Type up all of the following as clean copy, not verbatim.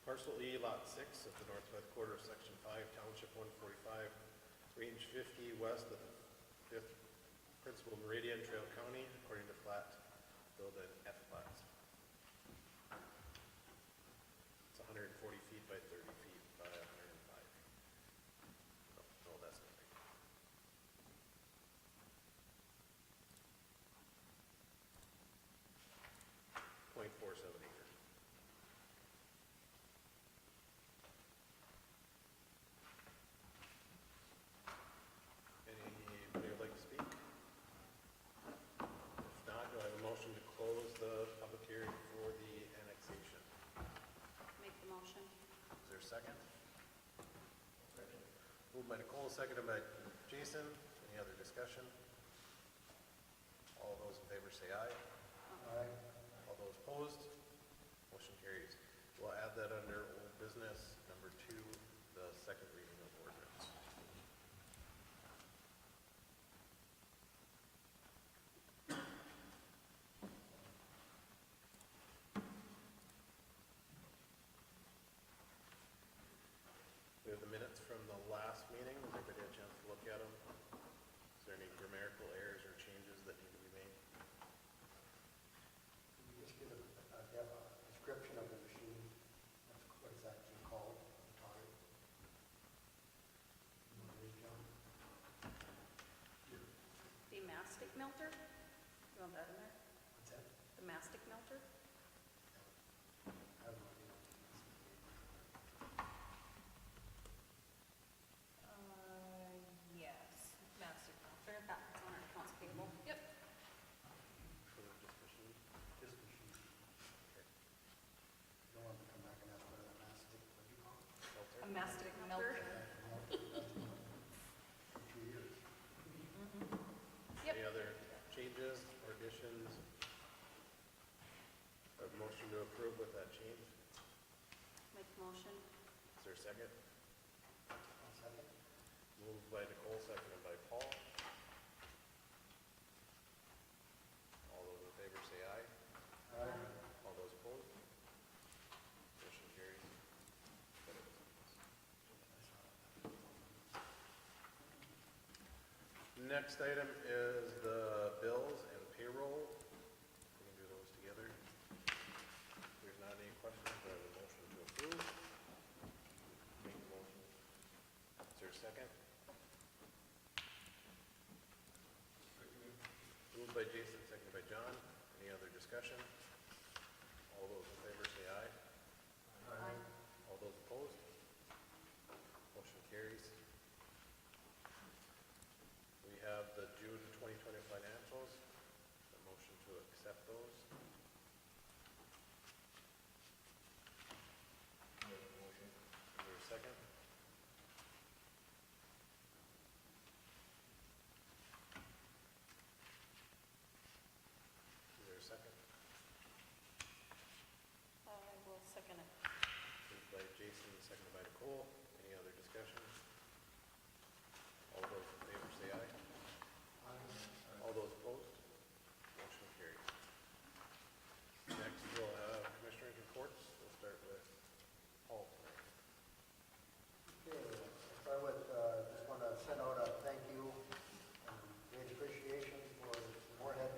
Parcel E, Lot 6 of the northwest quarter of Section 5, Township 145, Range 50, west of the 5th Principal Meridian, Trail County, according to plat, build an F plats. It's 140 feet by 30 feet by 105. No, that's not big. 0.47 acres. Anybody would like to speak? If not, do I have a motion to close the public hearing for the annexation? Make the motion. Is there a second? Second. Moved by Nicole, seconded by Jason. Any other discussion? All those in favor say aye. Aye. All those opposed? Motion carries. We'll add that under old business, number 2, the second reading of ordinance. We have the minutes from the last meeting. Has everybody had a chance to look at them? Is there any grammatical errors or changes that need to be made? Can you just give a description of the machine? That's what it's actually called. You want to read, John? The mastic melter? You want that in there? What's that? The mastic melter? I have no idea. Yes, mastic melter. That's on our accounts payable. Yep. For just machine? Just machine. Okay. You don't want to come back and ask what a mastic, what do you call it? Filter? A mastic melter. For 2 years. Yep. Any other changes or additions? A motion to approve with that change. Make the motion. Is there a second? I'll second. Moved by Nicole, seconded by Paul. All those in favor say aye. Aye. All those opposed? Motion carries. Next item is the bills and payroll. We can do those together. If there's not any questions, I have a motion to approve. Make the motion. Is there a second? Moved by Jason, seconded by John. Any other discussion? All those in favor say aye. Aye. All those opposed? Motion carries. We have the June 2020 financials. A motion to accept those. Motion. Is there a second? Is there a second? I will second it. Moved by Jason, seconded by Nicole. Any other discussion? All those in favor say aye. All those opposed? Motion carries. Next, we'll have commissioners' reports. We'll start with Paul tonight. Okay, I would just want to send out a thank you and great appreciation for Moorhead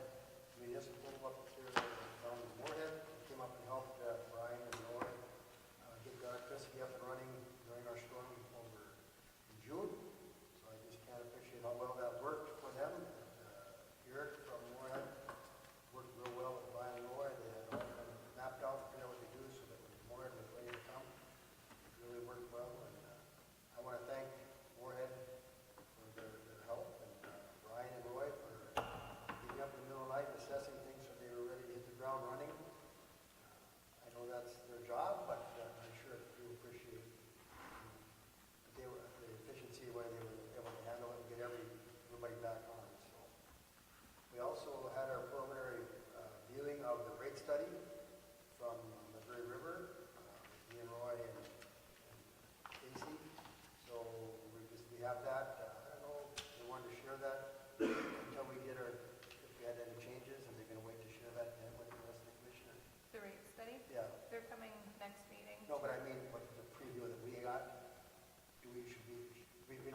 Municipal up here down in Moorhead. They came up and helped Brian and Laura get the electricity up and running during our storm over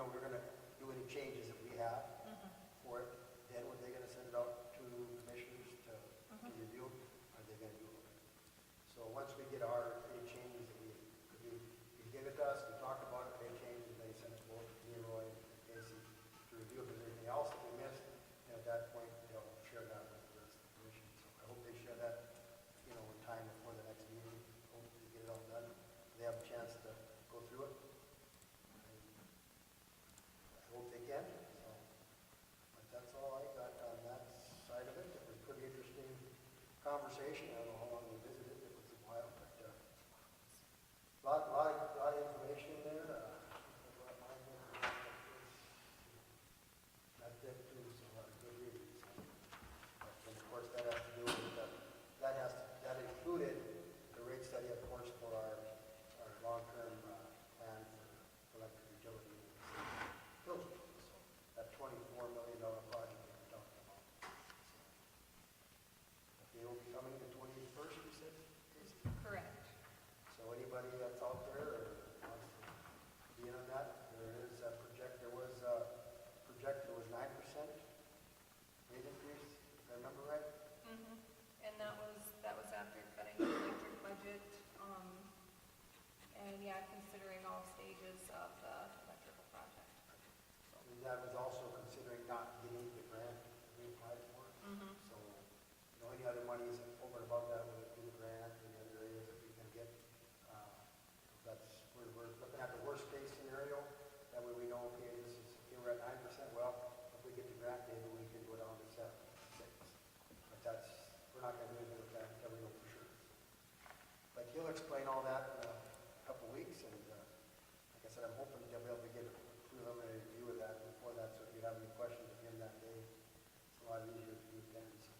we're gonna do any changes that we have for it, then were they gonna send it out to commissioners to review? Are they gonna do it? So once we get any changes that you give it to us, we talk about it, made changes, they send it over to me and Roy and Casey to review if there's anything else that we missed, and at that point, they'll share that with the rest of the commission. So I hope they share that, in time before the next meeting, hope to get it all done. They have a chance to go through it. I hope they can, so, but that's all I got on that side of it. It was a pretty interesting conversation. I don't know how long we visited, it was a while, but, lot of information in there. That's it too, so a lot of good reading. And of course, that has to do with, that included the rate study, of course, for our long-term plan for electric utility in Hillsboro. So that $24 million project that we're talking about. So, they will be coming the 21st, you said? Correct. So anybody that's out there or wants to be in on that, there was 9% rate increase, if I remember right. And that was after cutting the electric budget, and yeah, considering all stages of the electrical project. And that was also considering not getting the grant that we applied for. So, any other monies over and above that, whether it be the grant or the other areas that we can get, we're looking at the worst case scenario. That way we know, okay, we're at 9%. Well, if we get the grant, maybe we can go down to 7, 6. But we're not going to do anything with that until we know for sure. But he'll explain all that in a couple weeks, and like I said, I'm hoping to be able to get a preliminary review of that before that, so if you have any questions of him that day, it's a lot easier to do then. So,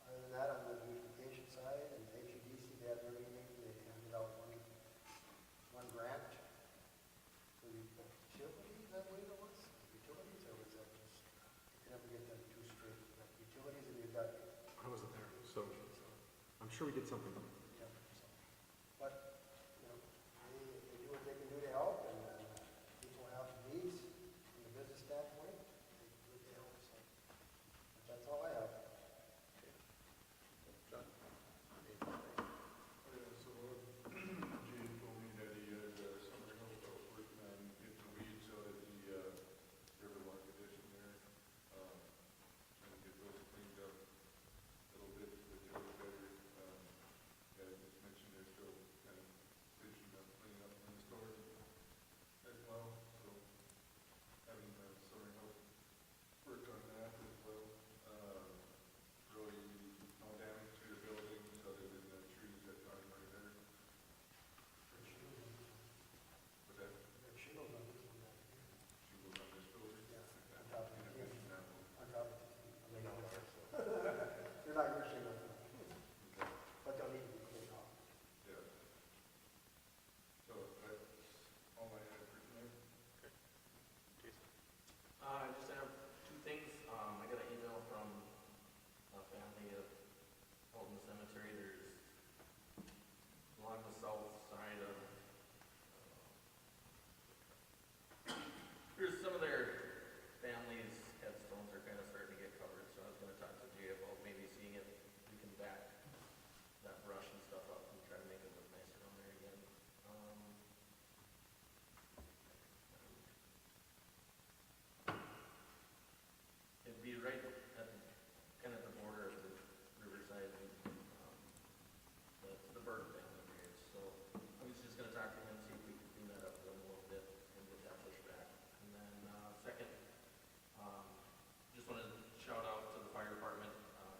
other than that, on the beautification side, and HEDC, they had their meeting, they handed out one grant for utilities, I believe it was. Utilities, or was that just, I never get them too straight. Like utilities, and you've got, I wasn't there, so I'm sure we did something. yeah, so. But, they do what they can do to help, and people have needs from the business standpoint, they do what they help, so. But that's all I have. John? So Jay told me that he had summer help out working on getting the weeds out of the Riverwalk addition there. Trying to get those cleaned up a little bit to the better. Yeah, I just mentioned they're still kind of finishing up cleaning up in the store as well. So having summer help work on that as well. Really no damage to your buildings other than the trees that are right there. There's shingles But that on this one back here. shingles on this building. Yeah, Okay. on top of I the didn't mention that one. On top of this. They're not ours, so. They're not your shingles, Okay. but they'll need to be cleaned off. Yeah. So that's all I had for tonight. Jason? I just have two things. I got an email from a family out in the cemetery. There's along the south side of, here's some of their families' headstones are kind of starting to get covered, so I was gonna talk to Jay about maybe seeing if we can back that brush and stuff up and try to make it look nicer on there again. It'd be right at the, kind of the border of the riverside, the bird family here. So I was just gonna talk to him, see if we could clean that up a little bit and get that pushed back. And then, second, just wanted to shout out to the fire department.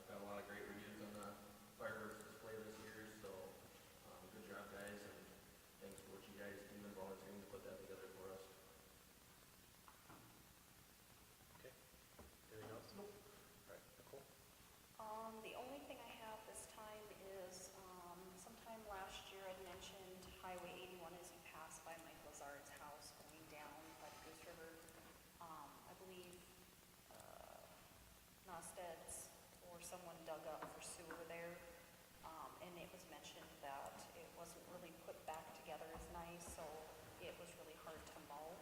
Got a lot of great reviews on the fireworks display this year, so, good job, guys, and thanks for what you guys do and volunteering to put that together for us. Okay. Anything else? Nope. All right, Nicole? The only thing I have this time is, sometime last year I mentioned Highway 81 as you pass by Mike Lazard's house going down by the Goose River. I believe, Nosted's or someone dug up for sewer there. And it was mentioned that it wasn't really put back together as nice, so it was really hard to mow.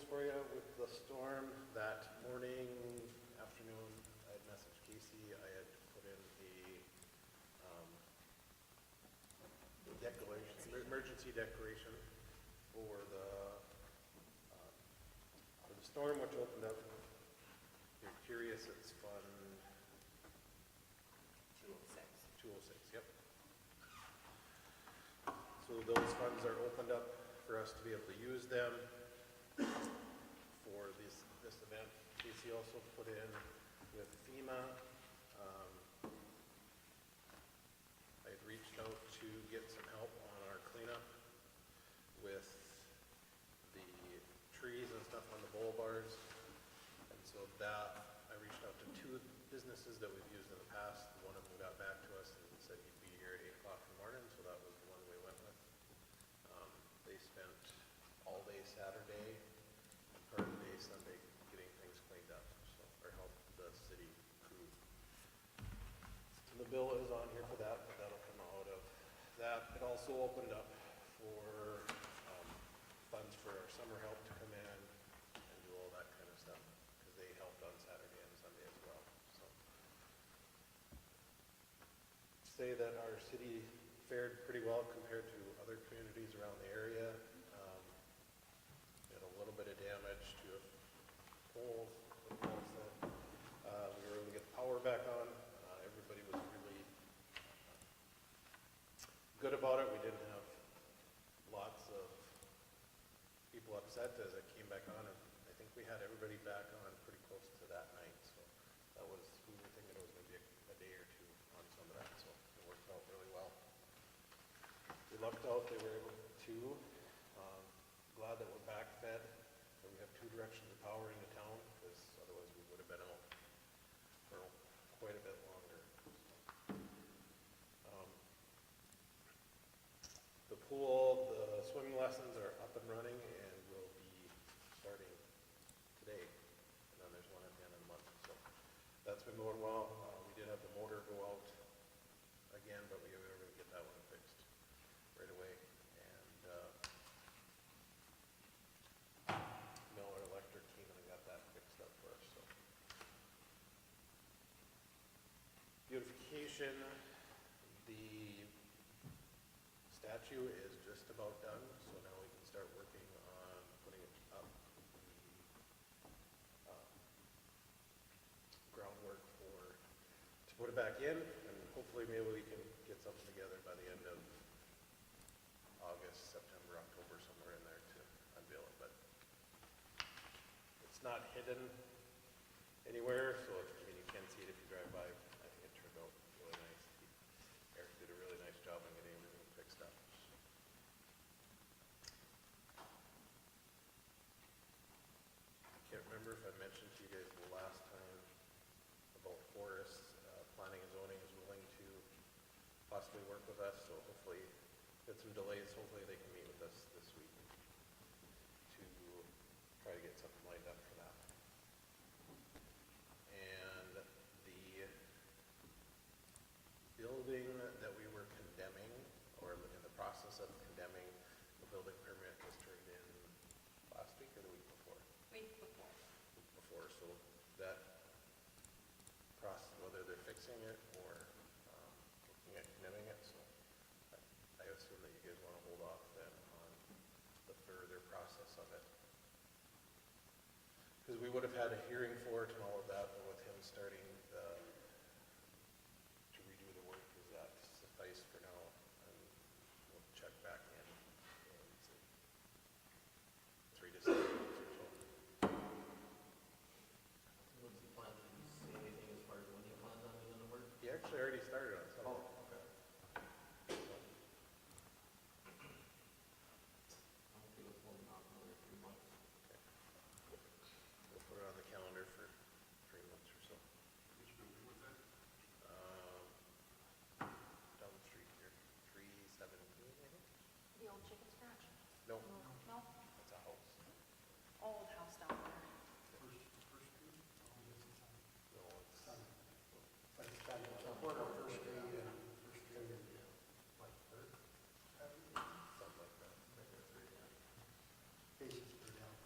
things for you with the storm. That morning, afternoon, I had messaged Casey. I had put in the declaration, emergency declaration for the storm, which opened up. If you're curious, it's Fund 206. 206, yep. So those funds are opened up for us to be able to use them for this event. Casey also put in with FEMA. I had reached out to get some help on our cleanup with the trees and stuff on the boulevards. And so that, I reached out to two businesses that we've used in the past. One of them got back to us and said he'd be here at 8 o'clock in the morning, so that was the one we went with. They spent all day Saturday and part of the day Sunday getting things cleaned up, so, or helped the city crew. And the bill is on here for that, but that'll come out of that. It also opened up for funds for our summer help to come in and do all that kind of stuff, because they helped on Saturday and Sunday as well, so. Say that our city fared pretty well compared to other communities around the area. We had a little bit of damage to a pole, the pole said. We were able to get the power back on. Everybody was really good about it. We didn't have lots of people upset as it came back on, and I think we had everybody back on pretty close to that night, so that was, we were thinking it was maybe a day or two on some of that, so it worked out really well. We lucked out, they were able to, glad that we're back fed, that we have two directions of power into town, because otherwise we would have been out for quite a bit longer. The pool, the swimming lessons are up and running and will be starting today. And then there's one at the end of the month, so that's been going well. We did have the motor go out again, but we were able to get that one fixed right away. And Miller Electric came in and got that fixed up for us, so. Beautification, the statue is just about done, so now we can start working on putting it up. The groundwork to put it back in, and hopefully maybe we can get something together by the end of August, September, October, somewhere in there to unveil it, but it's not hidden anywhere, so I mean, you can see it if you drive by. I think it turned out really nice. Eric did a really nice job on getting everything fixed up. I can't remember if I mentioned to you guys the last time about Forest. Planning and zoning is willing to possibly work with us, so hopefully, with some delays, hopefully they can meet with us this week to try to get something lined up for that. And the building that we were condemning, or in the process of condemning, the building permit was turned in last week or the week before? Week before. Week before, so that process, whether they're fixing it or looking at condemning it, so I assume that you guys want to hold off then on the further process of it. Because we would have had a hearing for it and all of that, but with him starting to redo the work, does that suffice for now? And we'll check back in see. 3 to 6 months or so. What's the plan? Did you see anything as far as when he plans on doing the work? He actually already started on some of it. Okay. I don't think it's more than another 3 months. We'll put it on the calendar for 3 months or so. Which building was that? Down the street here, 317, I think? The old chicken scratch? No, No? it's a house. Old house down there. First street? No, it's, But it's on the corner of First Street and First Street and like Third. something like that. Faces per down.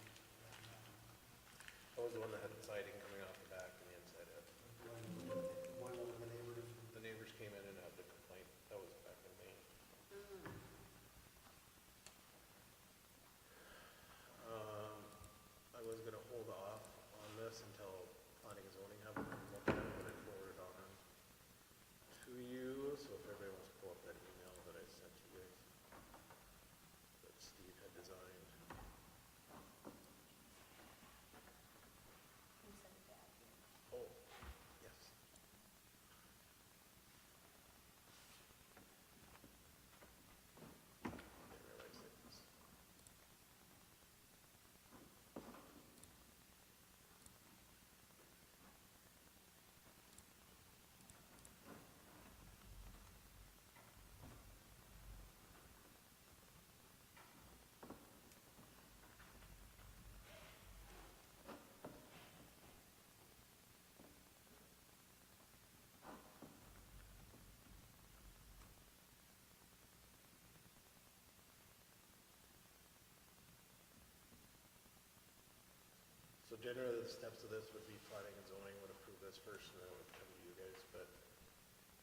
generally, the steps of this would be planning and zoning would approve this first, and then it would come to you guys, but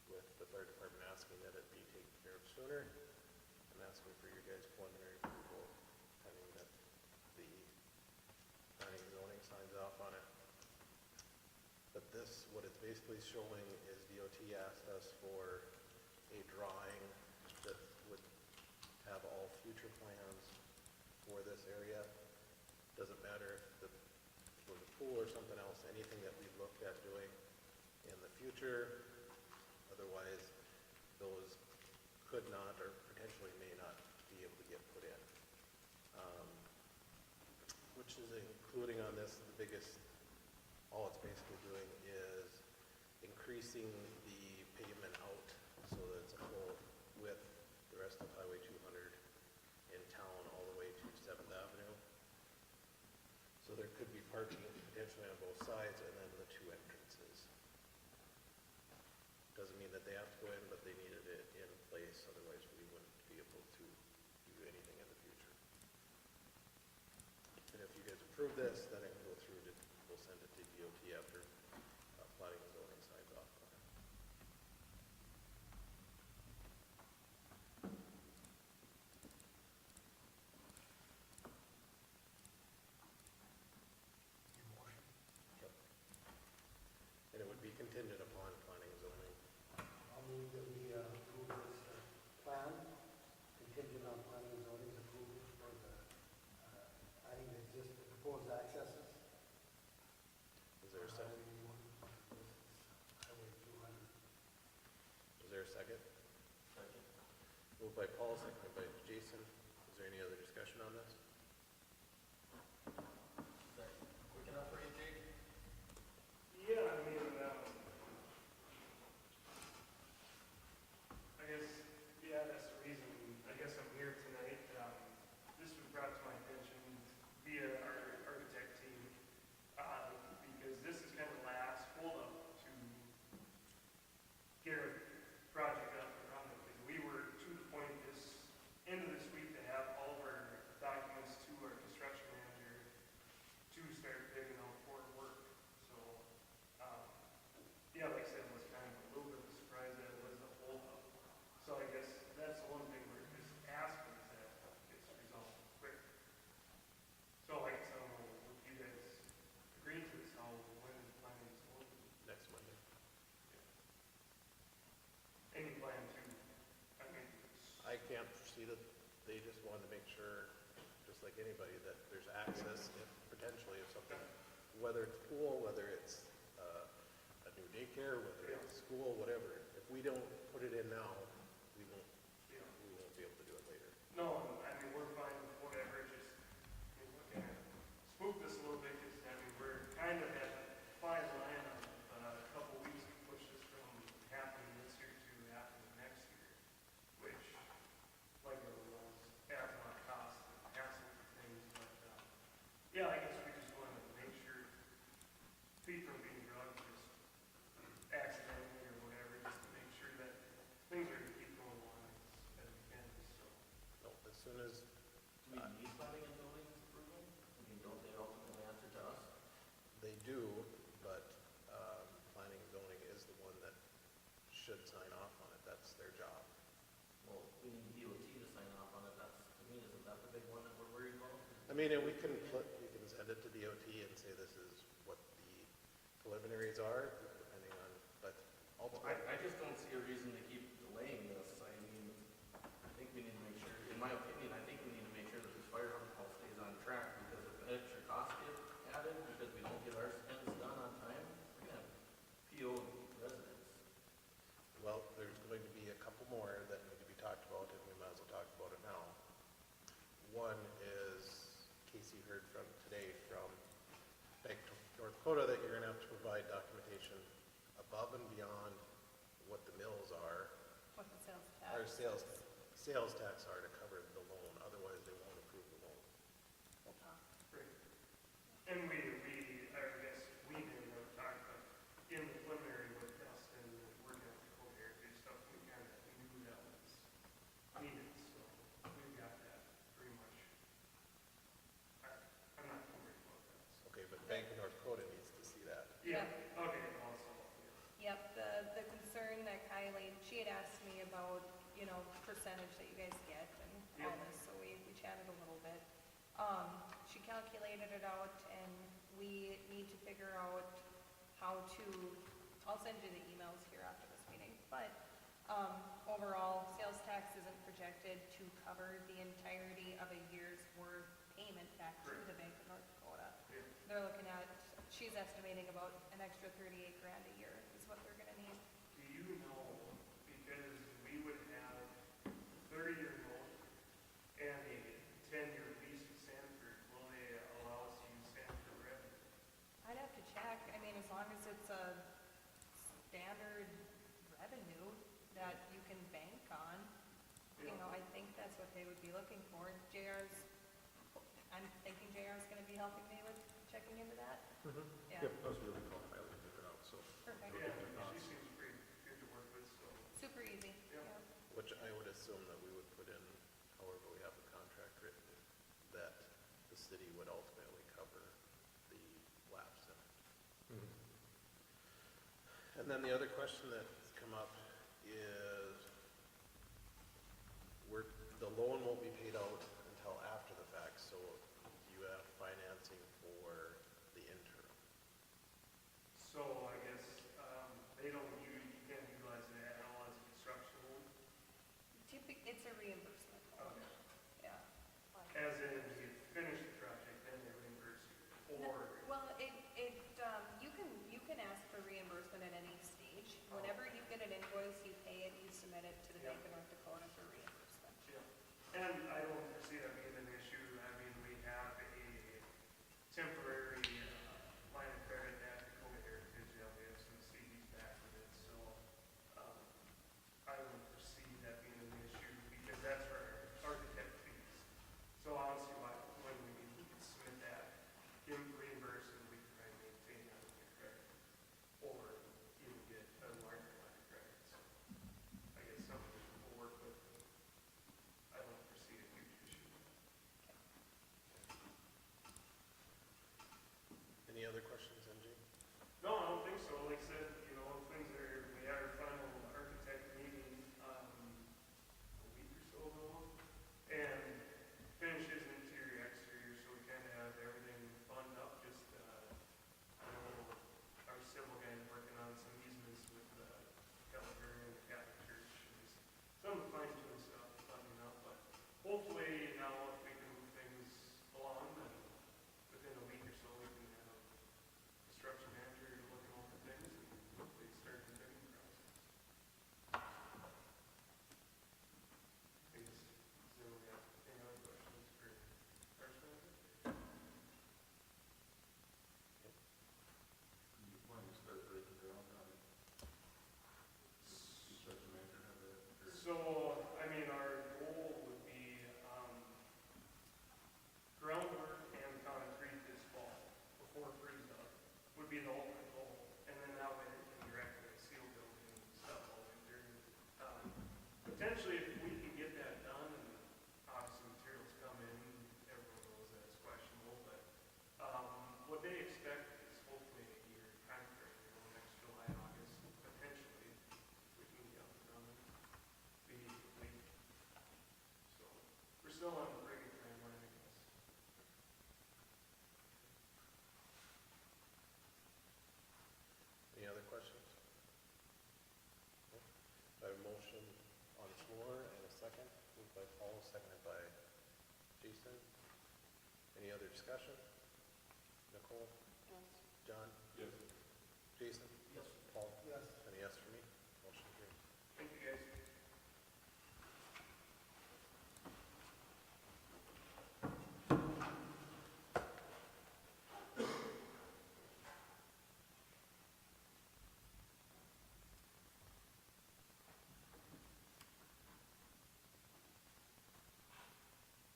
with the fire department asking that it be taken care of sooner, I'm asking for your guys' preliminary approval, pending that the planning and zoning signs off on it. But this, what it's basically showing is DOT asked us for a drawing that would have all future plans for this area. Doesn't matter if for the pool or something else, anything that we looked at doing in the future. Otherwise, those could not or potentially may not be able to get put in. Which is including on this, the biggest, all it's basically doing is increasing the pavement out so that it's a full width, the rest of Highway 200 in town all the way to 7th Avenue. So there could be parking potentially on both sides and then the two entrances. Doesn't mean that they have to go in, but they needed it in place, otherwise we wouldn't be able to do anything in the future. And if you guys approve this, then it can go through to, we'll send it to DOT after planning and zoning signs off on it. Yep. And it would be contingent upon planning and zoning. I'll move that we approve this plan, contingent on planning and zoning's approval for the, adding the existing proposed accesses. Is there a second? Highway 200. Is there a second? Second. Moved by Paul, seconded by Jason. Is there any other discussion on this? Is that quick enough for you, Jake? Yeah, I mean, I guess, yeah, that's the reason, I guess I'm here tonight. This was brought to my attention via our architect team, because this is kind of the last holdup to get our project up and running. Because we were to the point this, end of this week to have all of our documents to our construction manager to start bidding out for work. So, yeah, like I said, it was kind of a little bit of a surprise that it was a holdup. So I guess that's the one thing we're just asking is that it gets resolved quick. So I guess I don't know if you guys agree to this, how, when is the planning is going? Next Monday. Any plan to, I mean, I can't foresee that. They just wanted to make sure, just like anybody, that there's access if potentially if something, whether it's pool, whether it's a new daycare, whether it's school, whatever. If we don't put it in now, we won't you know, be able to do it later. no, I mean, we're fine with whatever, just, I mean, we're gonna spook this a little bit, because, I mean, we're kind of at a fine line of a couple weeks to push this from happening this year to happening next year, which, like everyone else, adds a lot of cost and hassle for things, but, yeah, I guess we just wanted to make sure feet from being drugged just accidentally or whatever, just to make sure that things are gonna keep going along as we can, so. No, as soon as Do we need planning and zoning's approval? I mean, don't they ultimately answer to us? they do, but planning and zoning is the one that should sign off on it. That's their job. Well, we need DOT to sign off on it, that's, to me, isn't that the big one that we're worried about? I mean, and we can send it to DOT and say this is what the preliminaries are, depending on, but ultimately. I just don't see a reason to keep delaying this. I mean, I think we need to make sure, in my opinion, I think we need to make sure that this firehouse stays on track, because if extra costs get added, because we don't get our spends done on time, we're gonna PO residents. Well, there's going to be a couple more that need to be talked about, and we might as well talk about it now. One is, Casey heard from today from Bank of North Dakota that you're gonna have to provide documentation above and beyond what the mills are, What the sales or tax sales tax are to cover the loan, otherwise they won't approve the loan. will talk. Great. And I guess we didn't want to talk, but in the preliminary with Dustin and working out the code heritage stuff, we kind of knew that was needed, so we've got that pretty much. I'm not too worried about that. So. Okay, but Bank of percentage that you guys get and all Yep. this, so we chatted a little bit. She calculated it out and we need to figure out how to, I'll send you the emails here after this meeting, but, overall, sales tax isn't projected to cover the entirety of a year's worth payment back to Correct. the Bank of North Dakota. Yeah. They're looking at, she's estimating about an extra 38 grand a year is what they're gonna need. Do you know, because we would have 30-year note and a 10-year lease with Sanford, will they allow us to use Sanford revenue? I'd have to check, I mean, as long as it's a standard revenue that you can bank on, I think that's what they would be looking for. I'm thinking JR's gonna be helping me with checking into that. Yeah, Yep, I was really calling Kylie to figure it out, so. perfect, Yeah, she seems pretty good to work with, so. super easy, Yeah. yeah. Which I would assume that we would put in, however we have the contract written, that the city would ultimately cover the lapse in it. And then the other question that's come up is, the loan won't be paid out until after the fact, so you have financing for the interim. So I guess, they don't, you can't utilize it at all as a construction loan? It's a reimbursement, Okay. yeah. As in, you finish the project, then they reimburse you, or? Well, you can ask for reimbursement at any stage. Whenever you get an invoice, you pay it, you submit it to the Bank of North Dakota for reimbursement. Yeah. And I don't foresee that being an issue. I mean, we have a temporary line of credit at Dakota Heritage. Yeah, we have some CDs back with it, so I don't foresee that being an issue because that's for our architect fees. So honestly, when we can submit that, get reimbursed, and we can try and maintain that line of credit, or even get a larger line of credit. So I guess something we'll work with. I don't foresee a huge issue. Any other questions, NG? No, I don't think so. Like I said, things are, we had our final architect meeting, a week or so ago. And finishes interior, exterior, so we kind of have everything buttoned up. Just, I know our civil guy is working on some easements with the Gallagher and the Catholic Church. And just some of the fine tuning stuff, buttoning up, but hopefully now if we can move things along, then within a week or so, we can have construction manager looking over things and hopefully start the bidding process. I guess, so we have any other questions for Parks Manager? You want to start breaking ground on it? Construction manager have that, or? So, I mean, our goal would be, groundwork and concrete this fall, before freeze up, would be the ultimate goal. And then that way we can direct the seal building and stuff all winter. Potentially, if we can get that done, and obviously materials come in, everyone knows that's questionable, but, what they expect is hopefully a year timeframe, next July, August, potentially, we can get up and running, be late. So, we're still on a pretty good timeline, I guess. Any other questions? No? I have a motion on the floor and a second, moved by Paul, seconded by Jason. Any other discussion? Nicole? Yes. John? Yes. Jason? Yes. Paul? Yes. And a yes for me. Motion carries. Thank you, guys.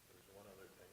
There's one other thing.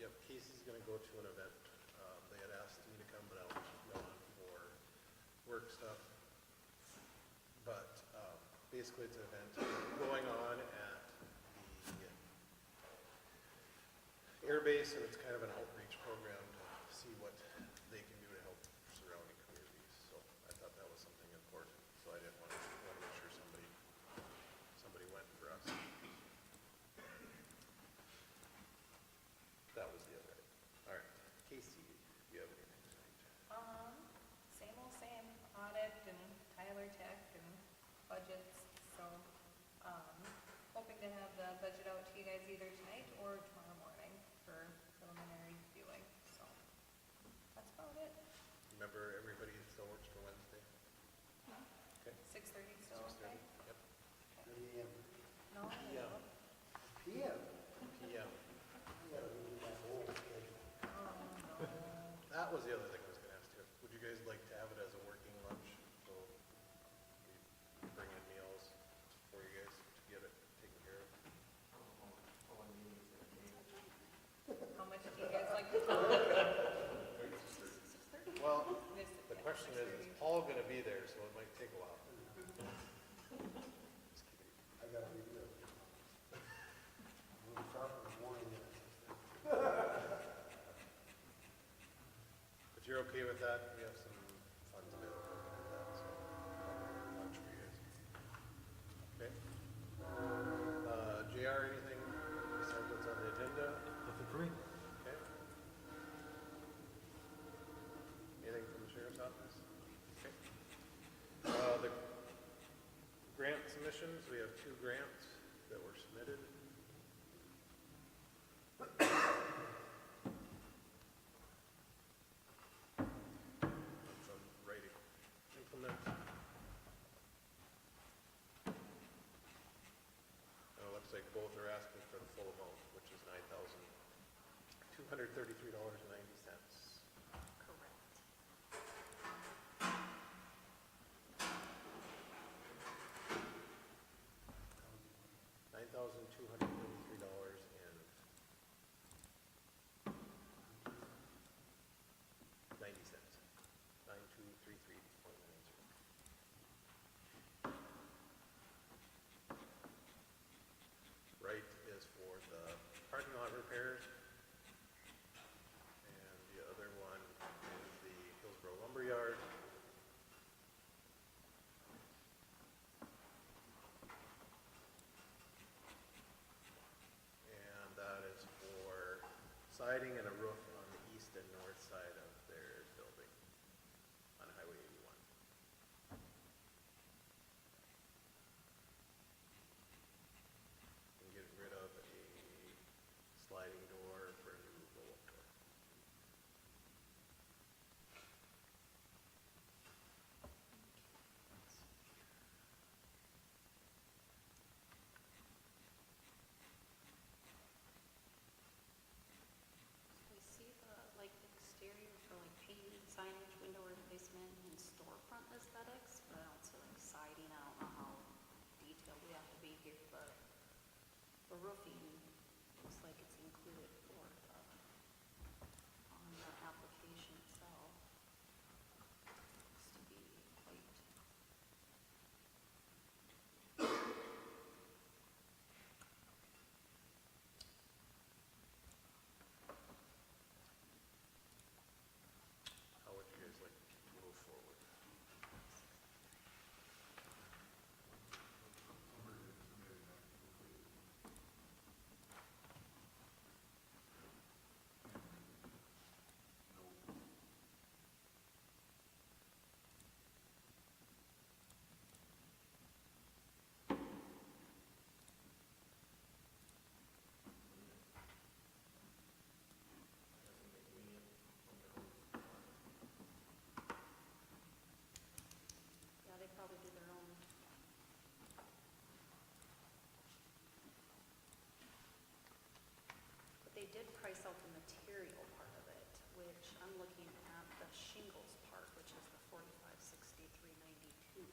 Yep, Casey's gonna go to an event. They had asked me to come, but I was gone for work stuff. But, basically it's an event going on at the air base, and it's kind of an outreach program to see what they can do to help surrounding communities. So I thought that was something important, so I didn't want to make sure somebody went for us. That was the other item. All right, Casey, do you have anything tonight? Same old same, audit and Tyler Tech and budgets, so, hoping to have the budget out to you guys either tonight or tomorrow morning for preliminary viewing, so that's about it. Remember, everybody still works for Wednesday? Okay. 6:30 still okay? 6:30? Yep. Good AM. No? Yeah. PM. PM. I gotta redo my whole schedule. Oh, no. That was the other thing I was gonna ask you. Would you guys like to have it as a working lunch? So we bring in meals for you guys to get it taken care of? How much do you guys like to Well, Missed it, the yeah, question is 6:30. Paul gonna be there, so it might take a while? Just kidding. I gotta redo it. We'll start in the morning. But you're okay with that? We have some funds available to do that, so lunch for you guys. Okay? JR, anything besides what's on the agenda? Nothing for me. Okay. Anything from the sheriff's office? Okay. The grant submissions, we have 2 grants that were submitted. From writing implement. It looks like both are asking for the full amount, which is $9,233.90. Correct. $9,233.90. 9233.90. Right is for the parking lot repairs. And the other one is the Hillsboro lumberyard. And that is for siding and a roof on the east and north side of their building on Highway 81. And getting rid of a sliding door for a new roll-up door. We see the, like, exterior for like painting, signage, window replacement, and storefront aesthetics, but I don't see like siding. I don't know how detailed we have to be here, but the roofing looks like it's included for the, on the application itself. Looks to be quite. How would you guys like to move forward? Yeah, they probably do their own. But they did price out the material part of it, which I'm looking at the shingles part, which is the 4563.92.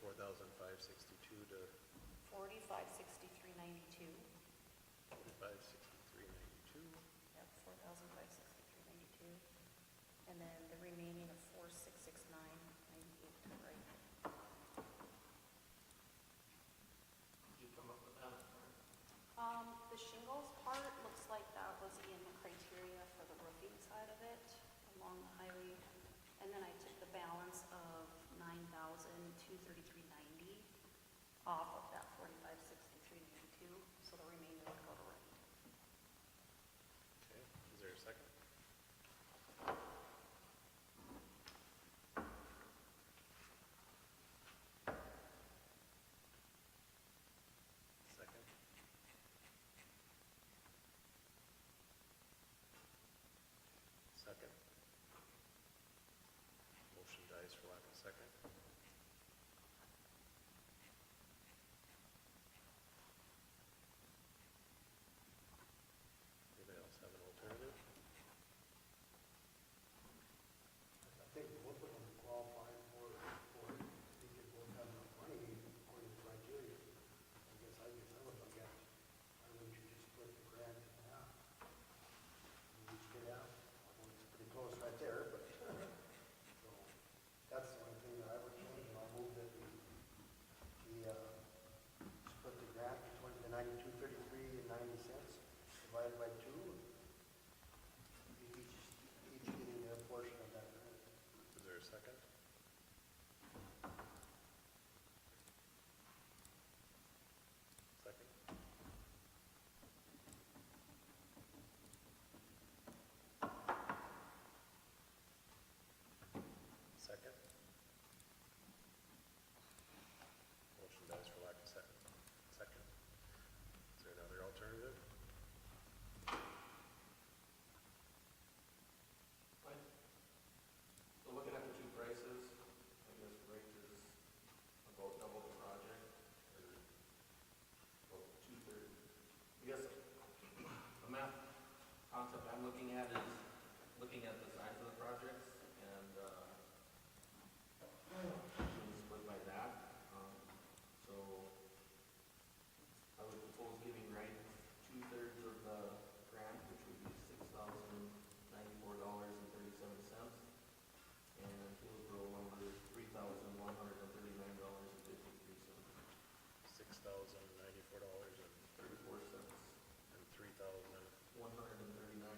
4,562 to 4563.92. 45,6392. Yep, 4,563.92. And then the remaining of 4,669.98, right? Did you come up with that? The shingles part looks like that was in the criteria for the roofing side of it along the highway. And then I took the balance of 9,233.90 off of that 4563.92, so the remainder would go to rent. Okay, is there a second? Second. Second. Motion dies for lack of second. Anybody else have an alternative? I think both of them qualify for it. I think they both have enough money according to criteria. I guess I would look at, why wouldn't you just split the grant in half? You each get half. Well, it's pretty close right there, but, so, that's the only thing that I would change, and I'll move that we split the grant between the 92.33 and 90 cents, divided by two, each getting their portion of that grant. Is there a second? Second. Second. Motion dies for lack of second. Second. Is there another alternative? Fine. So looking at the two prices, I guess rate is about double the project, or about two-thirds. I guess the math concept I'm looking at is looking at the size of the projects and, usually split by that. So I would propose giving Wright two-thirds of the grant, which would be $6,094.37, and Hillsboro lumber $3,139.53, $6,094 34 cents, and 3,000. 139.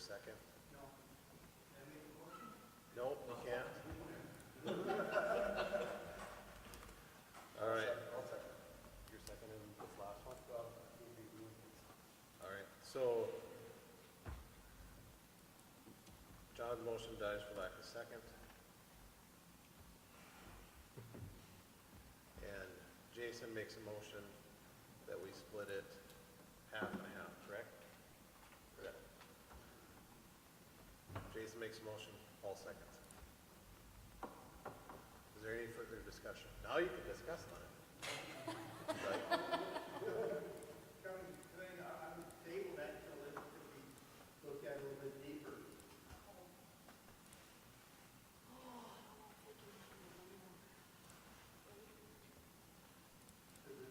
second? No. Can I make a motion? Nope, you can't. All right, I'll second. you're seconding this last one? Well, you'll be doing this. All right, so John's motion dies for lack of second. And Jason makes a motion that we split it half and half, correct? Correct. Jason makes a motion, Paul seconds. Is there any further discussion? Now you can discuss on it. Right? County, I'm table that until it could be looked at a little bit deeper.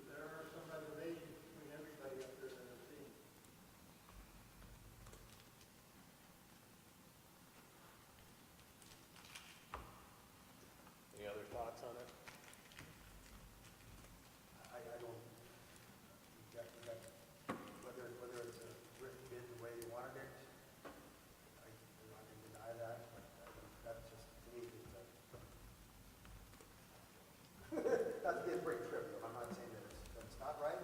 There are some reservations between everybody up there that I've seen. Any other thoughts on it? I don't, you got, whether it's a written bid the way you wanted it, I'm not gonna deny that, but that's just, to me, it's a, not to be a break trivial, I'm not saying that it's not right,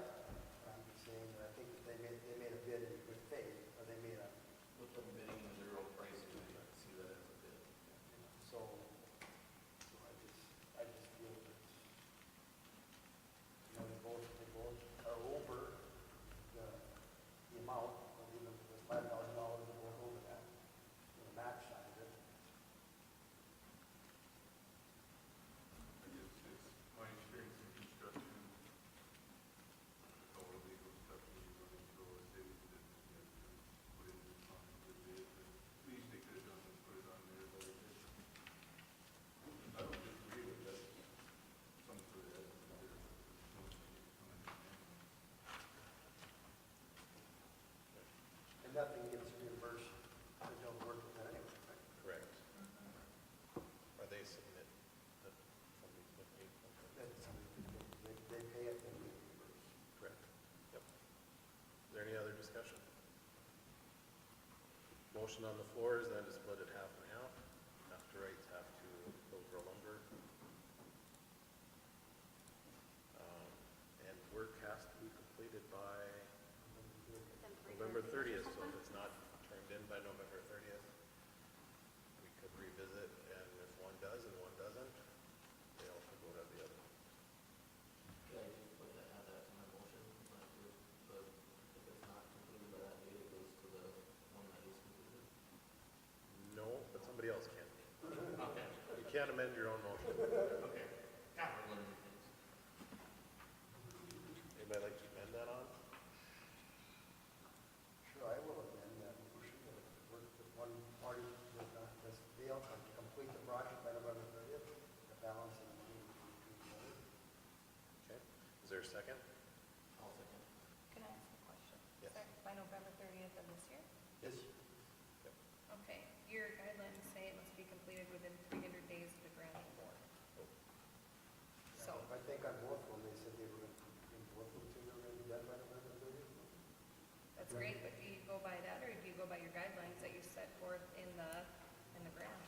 but I'm just saying that I think that they made a bid in good faith, or they made a, With them bidding in their own pricing, I see that as a bid. so I just feel that, they both are over the amount, or even the $5,000, they're both over that, match side of it. I guess it's my experience in construction, all the legal stuff that you run into, or cities that you have to put in the contract with bid, but at least they could have done is put it on there, but it just, I don't disagree with that. Some sort of estimate there, but some of it coming in. And nothing gets reimbursed until the work is done anyway, right? Correct. Or they submit that somebody's been paid for it. They pay it, then we reimburse. Correct. Yep. Is there any other discussion? Motion on the floor is then to split it half and half. Half to rights, half to Hillsboro Lumber. And work has to be completed by November 30th, so if it's not turned in by November 30th, we could revisit, and if one does and one doesn't, they all could go to the other. Yeah, I just put that, add that to my motion, not to, but if it's not completed by that date, it goes to the one that is completed. No, but somebody else can. Okay, You can't amend your own motion. okay. God, we're learning things. Anybody like to amend that on? Sure, I will amend that motion, that work with one party does not, does fail to complete the project by November 30th, the balance in money between the other. Okay. Is there a second? I'll second. Can I ask a question? Yes. Is that by November 30th of this year? Yes. Okay, your guidelines say it must be completed within 300 days of the grant award. So, I think on both of them, they said they were going to, in both of them, they were going to be done by November 30th. that's great, but do you go by that, or do you go by your guidelines that you set forth in the grant?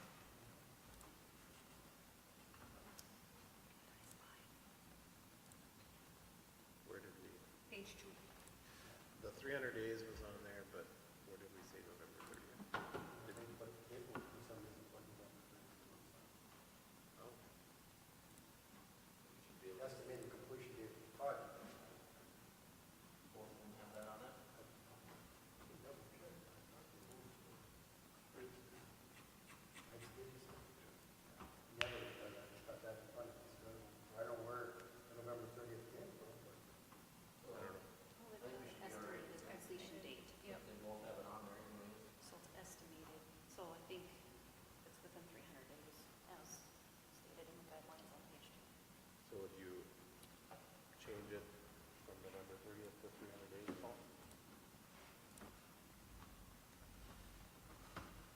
Where did we, Page 2. the 300 days was on there, but where did we say November 30th? I think, but April, for some reason, put November 30th. Oh, Should be able to, Estimated completion date of the project. both of them have that on it? Double check. Never, I just got that in front of me, so I don't know where November 30th came from, but So, I don't know. Well, I think we should be all right. estimated completion date, Yep. they both have it on there anyways. so it's estimated. So I think it's within 300 days, as stated in the guidelines on page 2. So would you change it from November 30th to 300 days, Paul?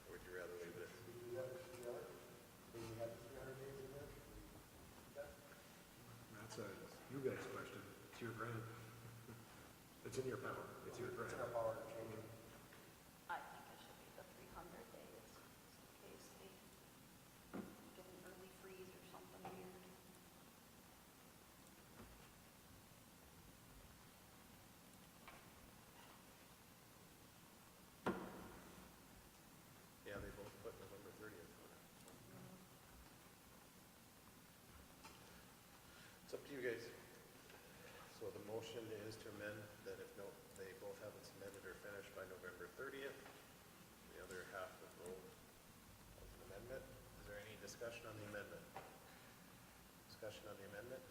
Or would you rather leave it at we do that together. Do we have 300 days in there? Yeah. That's a you guys' question. It's your grant. It's in your power. It's your It's grant. in our power to change it. I think it should be the motion is to amend that if no, they both haven't submitted or finished by November 30th, the other half would vote as an amendment. Is there any discussion on the amendment? Discussion on the amendment?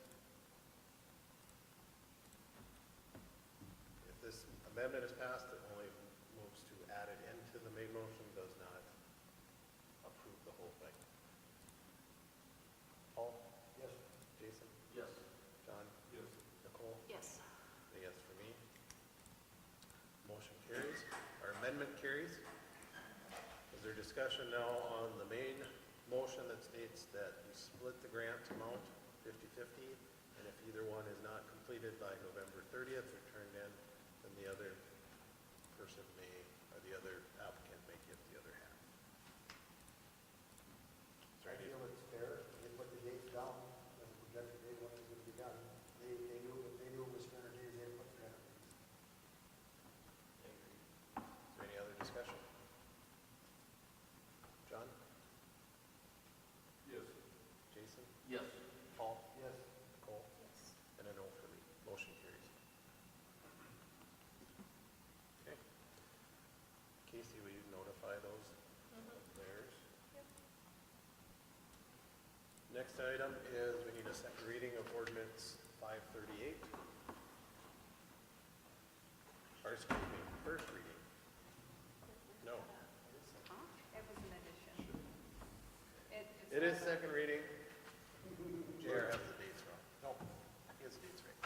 If this amendment is passed, it only moves to add it into the main motion, does not approve the whole thing. Paul? Yes. Jason? Yes. John? Yes. Nicole? Yes. A yes for me. Motion carries. Our amendment carries. Is there discussion now on the main motion that states that we split the grant amount 50/50, and if either one is not completed by November 30th or turned in, then the other person may, or the other applicant may get the other half. Is there I any- feel it's fair, they put the dates down, the projected date when it would be done. They knew, if they knew it was 300 days, they'd put 300 days. Is there any other discussion? John? Yes. Jason? Yes. Paul? Yes. Nicole? Yes. And a no for me. Motion carries. Okay. Casey, will you notify those theirs? Yep. Next item is we need a second reading of ordinance 538. Or excuse me, first reading. No, Huh? It was an addition. it is second reading. JR has the dates wrong. No, he has the dates right.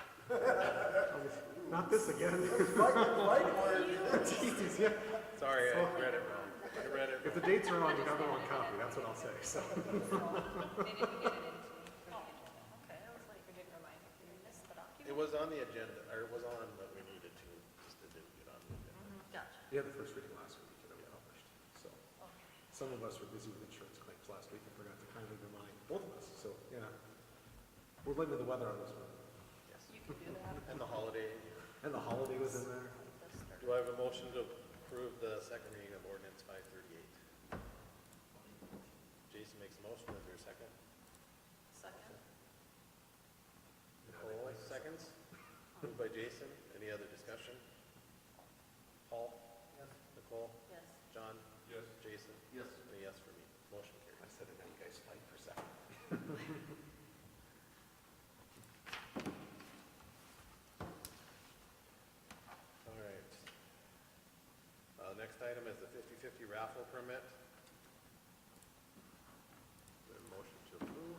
Not this again. Jeez, yeah. Sorry, I read it wrong. I read it If the wrong. dates are wrong, you have the wrong copy, that's what I'll say, so. They didn't get it into the agenda. Okay, I was like, We didn't remind me. we missed the document. It was on the agenda, or it was on that we needed to, just it didn't get on the agenda. Gotcha. We had the first reading last week, and it was published, so. Okay. Some of us were busy with insurance claims last week and forgot to kindly remind both of us, so, yeah. We're blaming the weather on this one. Yes. You can do that. And the holiday. And the holiday was in there. This started. Do I have a motion to approve the second reading of ordinance 538? Jason makes a motion, is there a second? Second. Nicole seconds. Moved by Jason. Any other discussion? Paul? Yes. Nicole? Yes. John? Yes. Jason? Yes. And a yes for me. Motion carries. I said it, now you guys fight for second. All right. Next item is the 50/50 raffle permit. We have a motion to approve.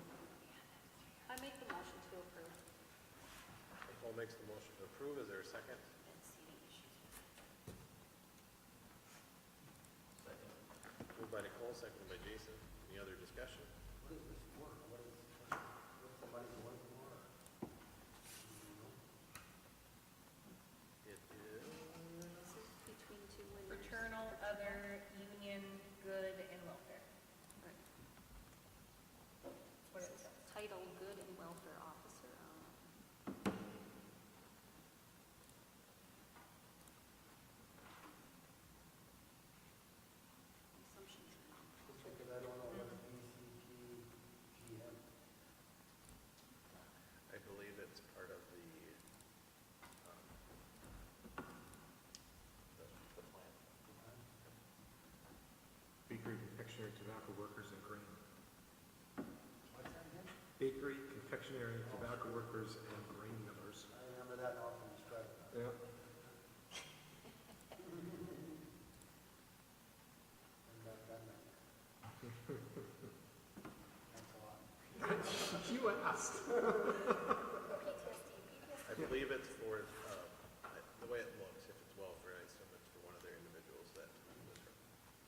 I make the motion to approve. Nicole makes the motion to approve. Is there a second? And seating issues. Second. Moved by Nicole, seconded by Jason. Any other discussion? What is this for? What's the money going for? It is. This is between two winners. Fraternal, other, union, good, and welfare. Right. That's what it says. Title, Good and Welfare Officer. Assumptions are not. Just because I don't know what BCTGM. I believe it's part of the plan. Bakery, confectionery, tobacco workers, and grain. What's that again? Bakery, confectionery, tobacco workers, and grain millers. I remember that now from the strike. Yeah. And that, that's a lot. You asked. I believe it's for, the way it looks, if it's welfare, I assume it's for one of their individuals that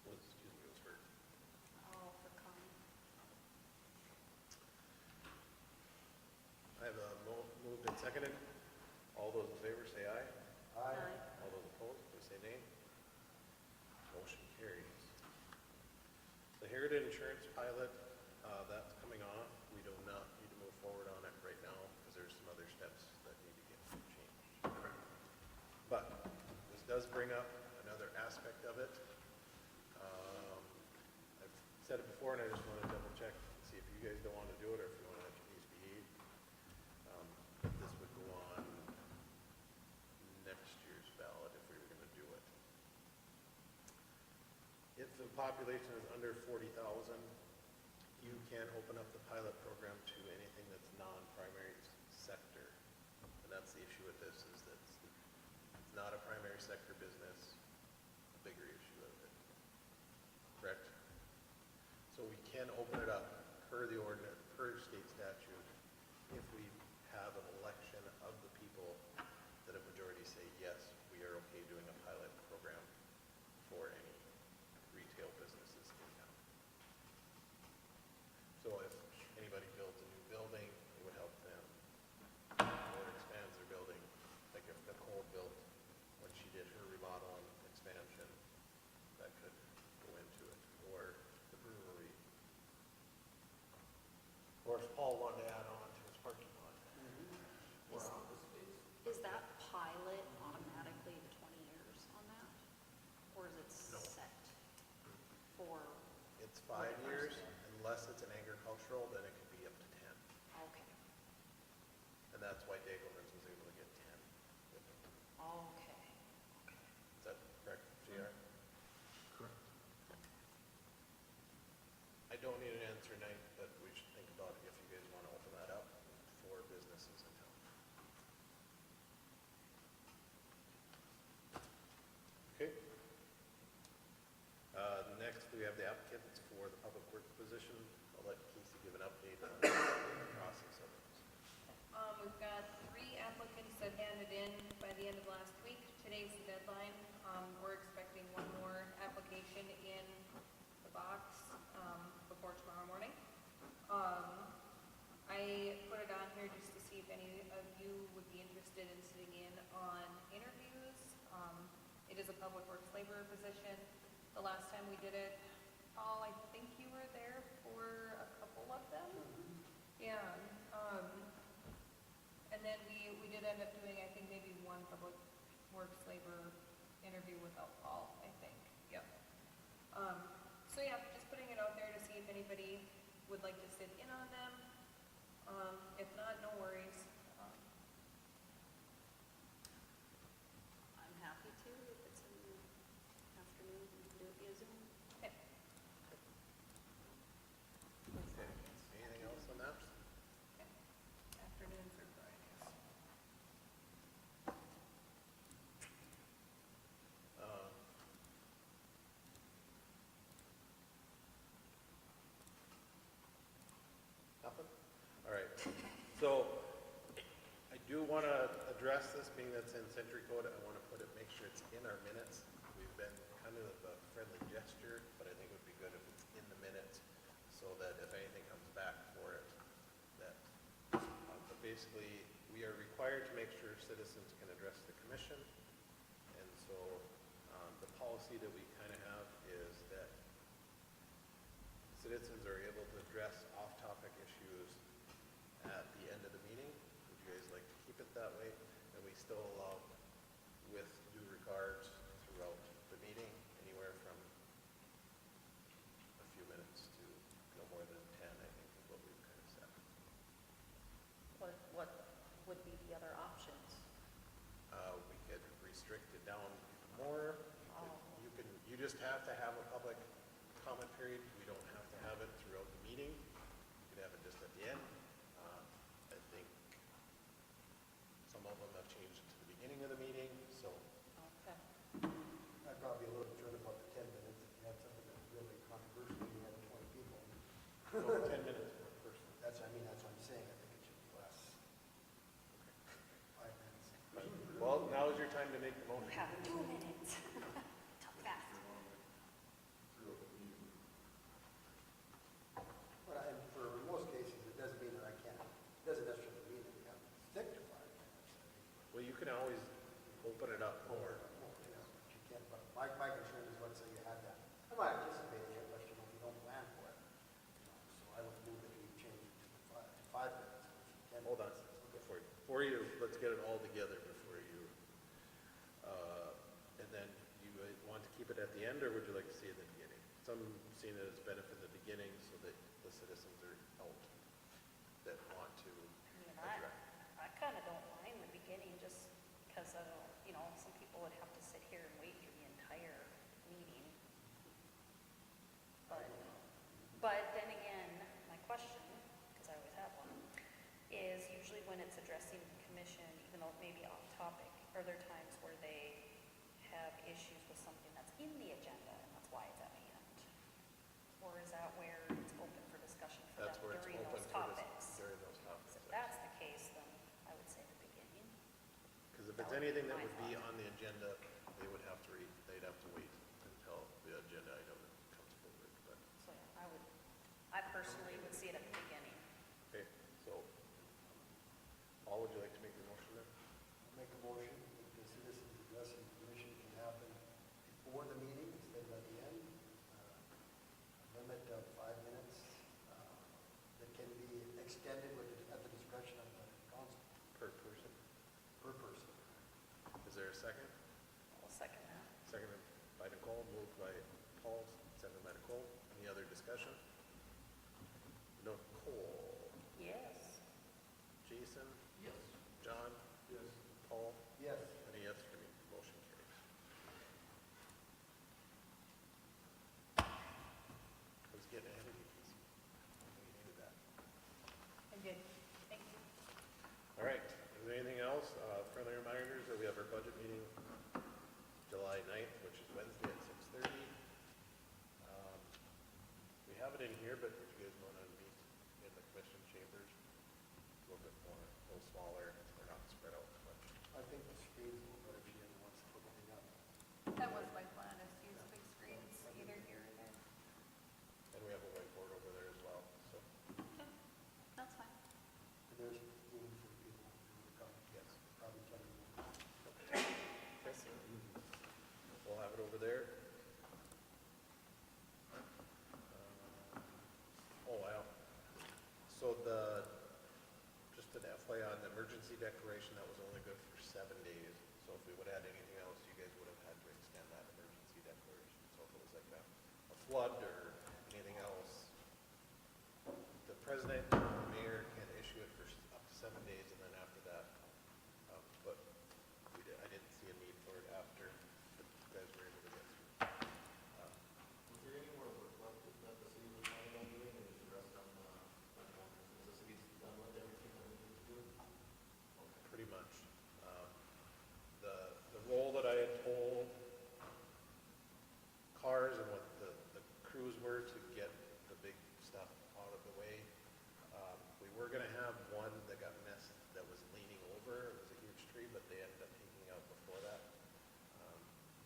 was hurt. Oh, for common. I have a moved and seconded. All those in favor say aye. Aye. All those opposed, please say nay. Motion carries. The Heritage Insurance pilot, that's coming off. We do not need to move forward on it right now because there's some other steps that need to get changed. But this does bring up another aspect of it. I've said it before and I just want to double check, see if you guys don't want to do it or if you want to let your piece be. This would go on if the population is under 40,000, you can open up the pilot program to anything that's non-primary sector. And that's the issue with this, is that it's not a primary sector business, a bigger issue of it. Correct? So we can open it up per the ordinance, per state statute, if we have an election of the people that a majority say, yes, we are okay doing a pilot program for any retail businesses in town. So if anybody builds a new building, it would help them, or expands their building, like if Nicole built, when she did her remodel and expansion, that could go into it, or the brewery. Or if Paul wanted to add on to his parking lot. Or office space. Is that pilot automatically the 20 years on that? Or is it No. set for, It's 5 years, unless it's an agricultural, then it could be up to 10. okay, And that's why Dagelman's was able to get 10 with it. okay. Is that correct, JR? Correct. I don't need an answer tonight, but we should think about if you guys want to open that up for businesses in town. Okay. Next, we have the applicants for the public works position. I'll let Casey give an update on the process of it. We've got 3 applicants that handed in by the end of last week. Today's the deadline. We're expecting one more application in the box, before tomorrow morning. I put it on here just to see if any of you would be interested in sitting in on interviews. It is a public works laborer position. The last time we did it, Paul, I think you were there for a couple of them. Yeah, and then we did end up doing, I think, maybe one public works labor interview without Paul, I think, yep. So yeah, just putting it out there to see if anybody would like to sit in on them. If not, no worries. I'm happy to, if it's in the afternoon, we can do it via Zoom. Okay. Okay. Anything else on that? Okay. Afternoons or Fridays. Nothing? All right. So I do want to address this, being that's in Century Code. I want to put it, make sure it's in our minutes. We've been kind of a friendly gesture, but I think it would be good if it's in the minutes so that if anything comes back for it, that, but basically, we are required to make sure citizens can address the commission. And so the policy that we kind of have is that citizens are able to address off-topic issues at the end of the meeting. Would you guys like to keep it that way? And we still allow, with due regards, throughout the meeting, anywhere from a few minutes to no more than 10, I think is what we've kind of set. What would be the other options? We could restrict it down more. You just have to have a public comment period. We don't have to have it throughout the meeting. You could have it just at the end. I think some of them have changed it to the beginning of the meeting, so. Okay. I'd probably be a little concerned about the 10 minutes if you had something that's really controversial, you had 20 people. So 10 minutes per person. That's what I'm saying, I think it should be less. 5 minutes. Well, now is your time to make the You motion. have 2 minutes. Talk fast. But for most cases, it doesn't mean that I can't, it doesn't necessarily mean that you have to stick to 5 minutes. Well, you can always open it up more. You know, but you can't, but my concern is, let's say you had that, I'm not anticipating it, but you know, you don't plan for it. So I would move that we change it to 5 minutes. versus 10 Hold on, minutes. before you, let's get it all together before you, and then you want to keep it at the end, or would you like to see it at the beginning? Some seen it as benefit at the beginning so that the citizens are out that want to I mean, address. I kind of don't mind the beginning, just because, some people would have to sit here and wait for the entire meeting. when it's addressing the commission, even though it may be off topic, are there times where they have issues with something that's in the agenda and that's why it's at the end? Or is that where it's open for discussion for them That's where it's during open those for topics? during those topics. So if that's the case, then I would say the beginning. Because if that it's would be anything that my would be thought. on the agenda, they would have to they'd have to wait until the agenda item comes forward, but, So yeah, I personally would see it at the beginning. okay, so, Paul, would you like to make the motion then? I'll make a motion that the citizens address in the commission can happen before the meeting instead of at the end. A limit of 5 minutes that can be extended at the discretion of the council Per person. per person. Is there a second? I'll second that. Seconded by Nicole, moved by Paul, seconded by Nicole. Any other discussion? Nicole, Yes. Jason, Yes. John, Yes. Paul, Yes. and a yes for me. Motion carries. I was getting ahead of you. We needed that. I did, thank you. All right, is there anything else? Friendly reminders that we have our budget meeting July 9th, which is Wednesday at 6:30. We have it in here, but if you guys want to meet in the commission chambers, a little bit more, a little smaller, we're not spread out too much. I think the screens will go if she wants to put anything up. That was my plan, is to use big screens either here or there. And we have a whiteboard over there as well, so, That's fine. And there's room for people who come, yes. probably plenty of room. Okay. We'll have it over there. Oh, wow. So just an FYI on the emergency declaration, that was only good for 7 days. So if we would add anything else, you guys would have had to extend that emergency declaration. So if it was like a flood or anything else, the president, or the mayor can issue it for up to 7 days, and then after that, but I didn't see a need for it after you guys were able to get through. Was there any more work left that the city was planning on doing, or is the rest on, is the city done with everything that we need to do? Okay. Pretty much. The role that I had told cars and what the crews were to get the big stuff out of the way. We were gonna have one that got missed that was leaning over. It was a huge tree, but they ended up taking out before that.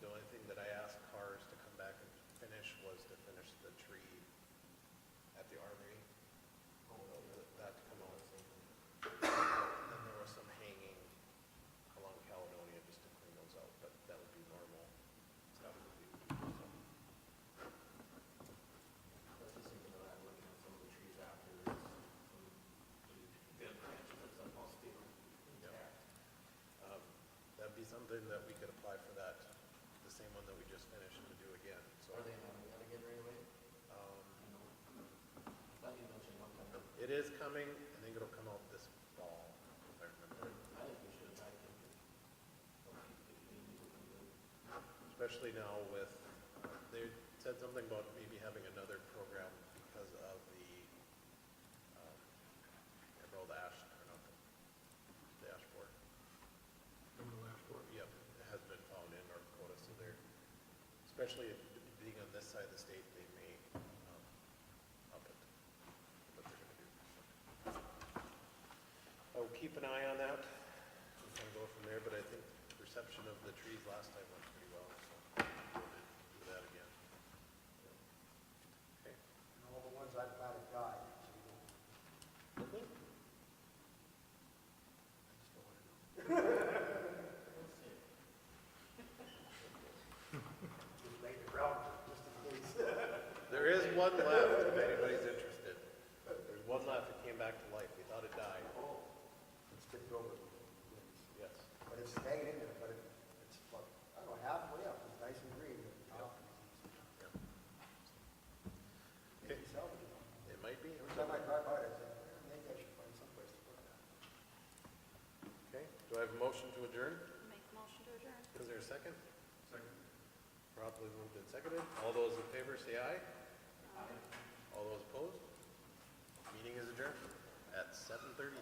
The only thing that I asked cars to come back and finish was to finish the tree at the armory. That to come out. Then there was some hanging along Caledonia just to clean those out, but that would be normal stuff to do. So, That's just something that I'm looking at some of the trees after, there's some good branches that some most people intact. That'd be something that we could apply for that, the same one that we just finished to do again, so. Are they having that again right away? um, I know. I thought you mentioned one time. It is coming, I think it'll come out this fall, if I remember. I think we should have tried to. Especially now with, they said something about maybe having another program because of the emerald ash, or not the ash borer. Emerald ash borer. Yep, it has been found in North Dakota, so they're, especially being on this side of the state, they may up it, what they're gonna do. I'll keep an eye on that, and kind of go from there, but I think the reception of the trees last time went pretty well, so we'll do that again. Okay. And all the ones I planted died, so you don't. I just don't want to know. Just make the ground, just in case. There is one left, if anybody's interested. There's one left that came back to life. We thought it died. It's tipped over. Yes. But it's hanging in there, but it's, about, I don't know, halfway up, it's nice and green. at the top. Yeah. Maybe salvage it. It might be. Every time I drive by it, I think, maybe I should find someplace to put that. Okay, do I have a motion to adjourn? Make a motion to adjourn. Is there a second? Second. Properly moved and seconded. All those in favor say aye. All those opposed? Meeting is adjourned at 7:33.